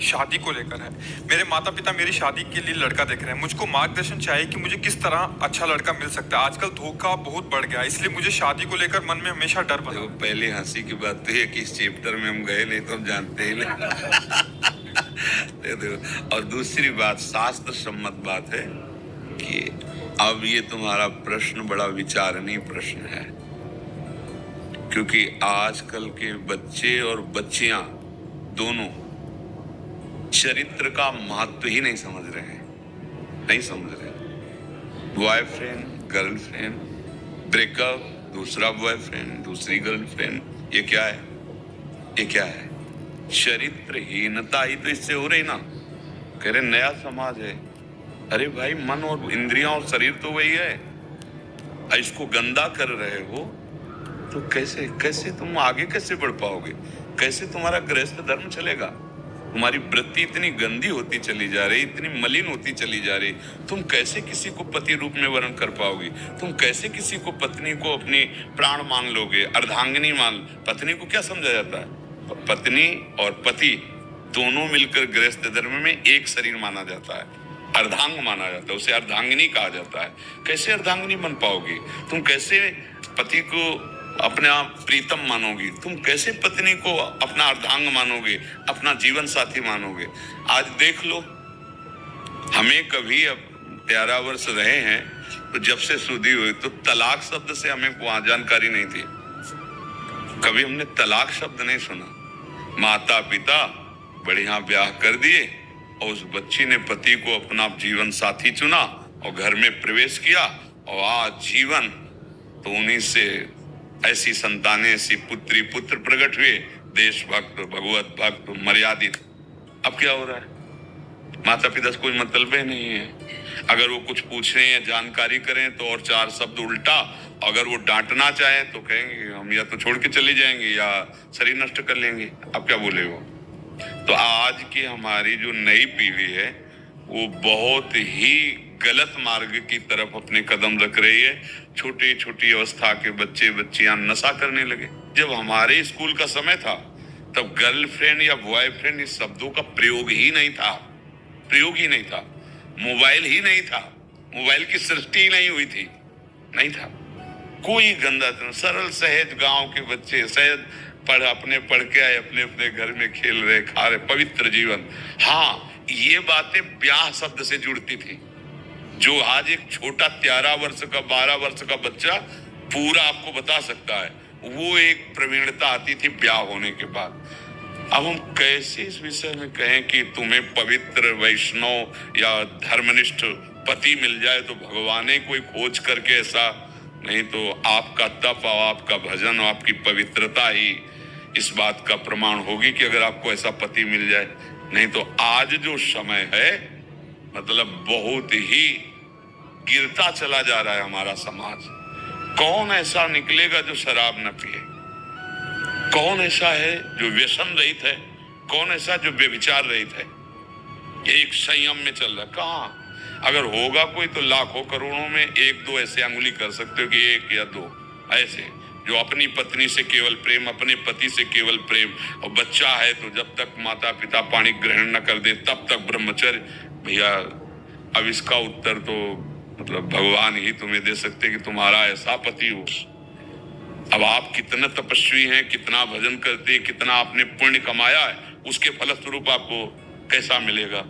शादी को लेकर है। मेरे माता पिता मेरी शादी के लिए लड़का देख रहे हैं। मुझको मार्गदर्शन चाहिए कि मुझे किस तरह अच्छा लड़का मिल सकता है। आजकल धोखा बहुत बढ़ गया है, इसलिए मुझे शादी को लेकर मन में हमेशा डर बना। देखो, पहले हंसी की बात तो है कि इस चैप्टर में हम गए नहीं तो हम जानते ही नहीं। देखो, और दूसरी बात, शास्त्र सम्मत बात है कि अब ये तुम्हारा प्रश्न बड़ा विचारणीय प्रश्न है, क्योंकि आजकल के बच्चे और बच्चियां दोनों चरित्र का महत्व ही नहीं समझ रहे हैं, नहीं समझ रहे। बॉयफ्रेंड गर्लफ्रेंड, ब्रेकअप, दूसरा बॉयफ्रेंड दूसरी गर्लफ्रेंड, ये क्या है? ये क्या है? चरित्रहीनता ही तो इससे हो रही ना। कह रहे नया समाज है। अरे भाई, मन और इंद्रियां और शरीर तो वही है। इसको गंदा कर रहे हो तो कैसे कैसे तुम आगे कैसे बढ़ पाओगे? कैसे तुम्हारा गृहस्थ धर्म चलेगा? तुम्हारी वृत्ति इतनी गंदी होती चली जा रही, इतनी मलिन होती चली जा रही। तुम कैसे किसी को पति रूप में वर्ण कर पाओगे? तुम कैसे किसी को, पत्नी को अपनी प्राण मान लोगे, अर्धांगिनी मान? पत्नी को क्या समझा जाता है? पत्नी और पति दोनों मिलकर गृहस्थ धर्म में एक शरीर माना जाता है, अर्धांग माना जाता है, उसे अर्धांगिनी कहा जाता है। कैसे अर्धांगिनी बन पाओगी? तुम कैसे पति को अपना प्रीतम मानोगे? तुम कैसे पत्नी को अपना अर्धांग मानोगे, अपना जीवन साथी मानोगे? आज देख लो, हमें कभी, अब 13 वर्ष रहे हैं तो जब से शादी हुई तो तलाक शब्द से हमें वहां जानकारी नहीं थी। कभी हमने तलाक शब्द नहीं सुना। माता पिता बढ़िया ब्याह कर दिए और उस बच्ची ने पति को अपना जीवन साथी चुना और घर में प्रवेश किया, और आज जीवन तो उन्हीं से ऐसी संतानें, ऐसी पुत्री पुत्र प्रकट हुए, देशभक्त, भगवत भक्त, मर्यादित। अब क्या हो रहा है? माता पिता से कोई मतलब ही नहीं है। अगर वो कुछ पूछने या जानकारी करें तो और 4 शब्द उल्टा। अगर वो डांटना चाहें तो कहेंगे हम या तो छोड़ के चले जाएंगे या शरीर नष्ट कर लेंगे। अब क्या बोले वो? तो आज की हमारी जो नई पीढ़ी है वो बहुत ही गलत मार्ग की तरफ अपने कदम रख रही है। छोटी छोटी अवस्था के बच्चे बच्चियां नशा करने लगे। जब हमारे स्कूल का समय था तब गर्लफ्रेंड या बॉयफ्रेंड इस शब्दों का प्रयोग ही नहीं था, प्रयोग ही नहीं था। मोबाइल ही नहीं था, मोबाइल की सृष्टि ही नहीं हुई थी, नहीं था। कोई गंदा, सरल सहज गांव के बच्चे सहज पढ़ के आए, अपने अपने घर में खेल रहे, खा रहे, पवित्र जीवन। हाँ, ये बातें ब्याह शब्द से जुड़ती थी। जो आज एक छोटा 13 वर्ष का 12 वर्ष का बच्चा पूरा आपको बता सकता है, वो एक प्रवीणता आती थी ब्याह होने के बाद। अब हम कैसे इस विषय में कहें कि तुम्हें पवित्र वैष्णव या धर्मनिष्ठ पति मिल जाए तो भगवान ही कोई खोज करके ऐसा? नहीं तो आपका तप और आपका भजन और आपकी पवित्रता ही इस बात का प्रमाण होगी कि अगर आपको ऐसा पति मिल जाए। नहीं तो आज जो समय है, मतलब बहुत ही गिरता चला जा रहा है हमारा समाज। कौन ऐसा निकलेगा जो शराब न पिए? कौन ऐसा है जो व्यसन रहित है? कौन ऐसा जो व्यभिचार रहित है? एक संयम में चल रहा। कहाँ? अगर होगा कोई तो लाखों करोड़ों में 1-2 ऐसे अंगुली कर सकते हो कि 1 या 2 ऐसे जो अपनी पत्नी से केवल प्रेम, अपने पति से केवल प्रेम। और बच्चा है तो जब तक माता पिता पाणी ग्रहण न कर दे तब तक ब्रह्मचर्य। भैया, अब इसका उत्तर तो मतलब भगवान ही तुम्हें दे सकते कि तुम्हारा ऐसा पति हो। अब आप कितना तपस्वी हैं, कितना भजन करते हैं, कितना आपने पुण्य कमाया है, उसके फलस्वरूप आपको कैसा मिलेगा?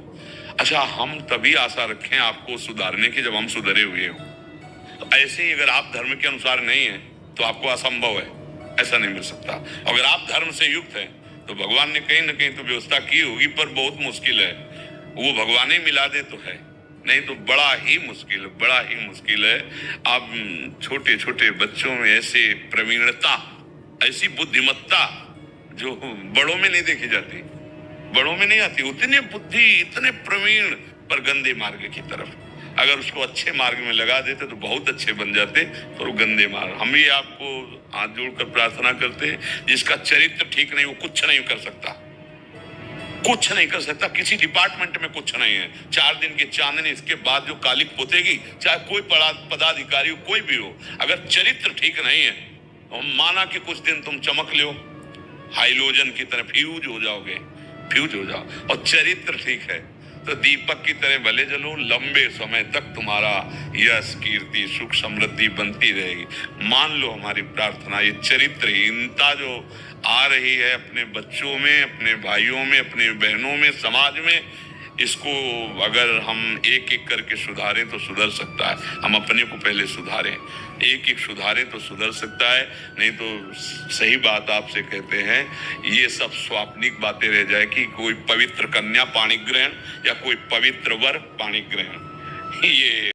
अच्छा, हम तभी आशा रखें आपको सुधारने की जब हम सुधरे हुए हों। तो ऐसे ही अगर आप धर्म के अनुसार नहीं है तो आपको असंभव है, ऐसा नहीं मिल सकता। अगर आप धर्म से युक्त हैं तो भगवान ने कहीं ना कहीं तो व्यवस्था की होगी, पर बहुत मुश्किल है। वो भगवान ही मिला दे तो है, नहीं तो बड़ा ही मुश्किल, बड़ा ही मुश्किल है। आप छोटे छोटे बच्चों में ऐसे प्रवीणता, ऐसी बुद्धिमत्ता जो बड़ों में नहीं देखी जाती, बड़ों में नहीं आती। उतनी बुद्धि, इतने प्रवीण, पर गंदे मार्ग की तरफ। अगर उसको अच्छे मार्ग में लगा देते तो बहुत अच्छे बन जाते, पर वो गंदे मार्ग। हम भी आपको हाथ जोड़कर प्रार्थना करते हैं, जिसका चरित्र ठीक नहीं वो कुछ नहीं कर सकता, कुछ नहीं कर सकता। किसी डिपार्टमेंट में कुछ नहीं है। 4 दिन की चांदनी इसके बाद जो कालिक पोतेगी, चाहे कोई पदाधिकारी हो, कोई भी हो, अगर चरित्र ठीक नहीं है तो माना कि कुछ दिन तुम चमक लो, हाइलोजन की तरह फ्यूज हो जाओगे, फ्यूज हो जाओ। और चरित्र ठीक है तो दीपक की तरह भले जलो, लंबे समय तक तुम्हारा यश कीर्ति सुख समृद्धि बनती रहेगी। मान लो हमारी प्रार्थना, ये चरित्रहीनता जो आ रही है अपने बच्चों में, अपने भाइयों में, अपने बहनों में, समाज में, इसको अगर हम एक एक करके सुधारें तो सुधर सकता है। हम अपने को पहले सुधारें, एक एक सुधारें तो सुधर सकता है। नहीं तो सही बात आपसे कहते हैं, ये सब स्वाप्निक बातें रह जाए कि कोई पवित्र कन्या पाणी ग्रहण या कोई पवित्र वर पाणी ग्रहण, ये